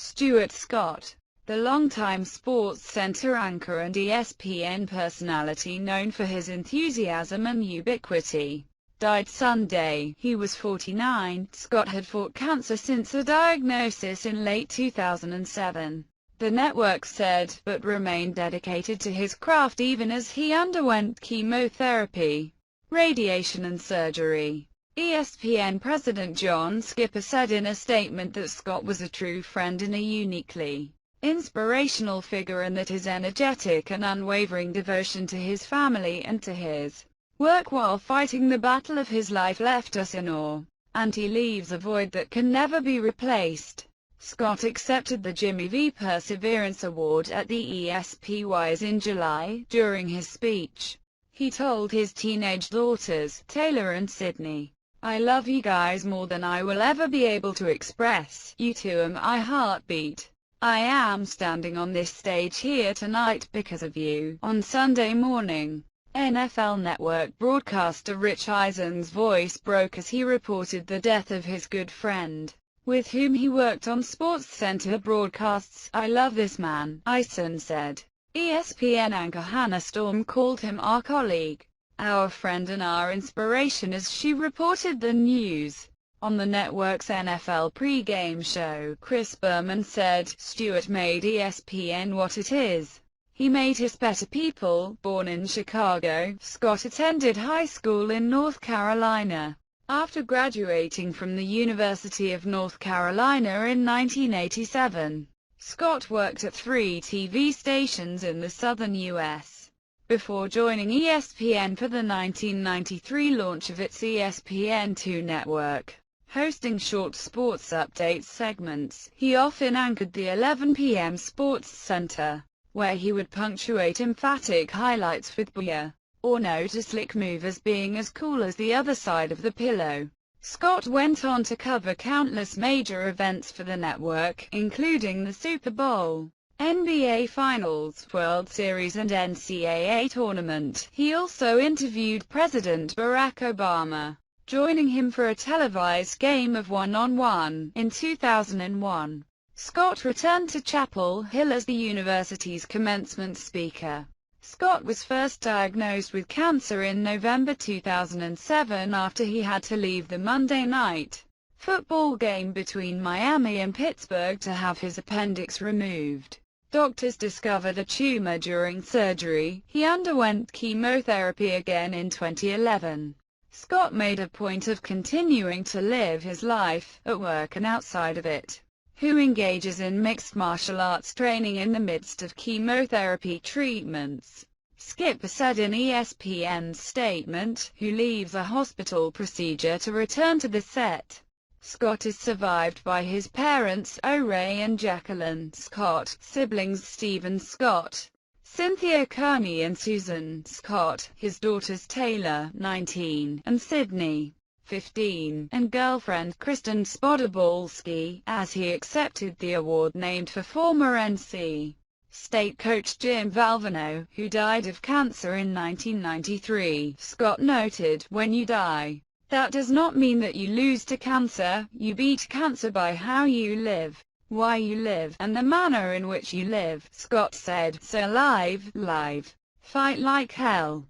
Stuart Scott, the longtime SportsCenter anchor and ESPN personality known for his enthusiasm and ubiquity, died Sunday. He was 49. Scott had fought cancer since a diagnosis in late 2007. The network said, but remained dedicated to his craft even as he underwent chemotherapy, radiation and surgery. ESPN President John Skipper said in a statement that Scott was a true friend and a uniquely inspirational figure, and that his energetic and unwavering devotion to his family and to his work while fighting the battle of his life left us in awe, and he leaves a void that can never be replaced. Scott accepted the Jimmy V. Perseverance Award at the ESPYs in July. During his speech, he told his teenage daughters, Taylor and Sydney, "I love you guys more than I will ever be able to express. You two are my heartbeat. I am standing on this stage here tonight because of you." On Sunday morning, NFL Network broadcaster Rich Eisen's voice broke as he reported the death of his good friend, with whom he worked on SportsCenter broadcasts. "I love this man," Eisen said. ESPN anchor Hannah Storm called him our colleague, our friend and our inspiration as she reported the news. On the network's NFL pre-game show, Chris Berman said, "Stuart made ESPN what it is. He made us better people." Born in Chicago, Scott attended high school in North Carolina. After graduating from the University of North Carolina in 1987, Scott worked at 3 TV stations in the southern U.S. before joining ESPN for the 1993 launch of its ESPN2 network. Hosting short sports updates segments, he often anchored the 11 p.m. SportsCenter, where he would punctuate emphatic highlights with "booyah" or "note a slick move" as being as cool as the other side of the pillow. Scott went on to cover countless major events for the network, including the Super Bowl, NBA Finals, World Series and NCAA Tournament. He also interviewed President Barack Obama, joining him for a televised game of one-on-one. In 2001, Scott returned to Chapel Hill as the university's commencement speaker. Scott was first diagnosed with cancer in November 2007 after he had to leave the Monday night football game between Miami and Pittsburgh to have his appendix removed. Doctors discovered a tumor during surgery. He underwent chemotherapy again in 2011. Scott made a point of continuing to live his life, at work and outside of it, who engages in mixed martial arts training in the midst of chemotherapy treatments. Skipper said in ESPN's statement, who leaves a hospital procedure to return to the set. Scott is survived by his parents, O'Ray and Jacqueline Scott, siblings Stephen Scott, Cynthia Kearney and Susan Scott, his daughters Taylor, 19, and Sydney, 15, and girlfriend Kristen Spodobalski, as he accepted the award named for former NC State coach Jim Valvano, who died of cancer in 1993. Scott noted, "When you die, that does not mean that you lose to cancer. You beat cancer by how you live, why you live, and the manner in which you live." Scott said, "So live, fight like hell."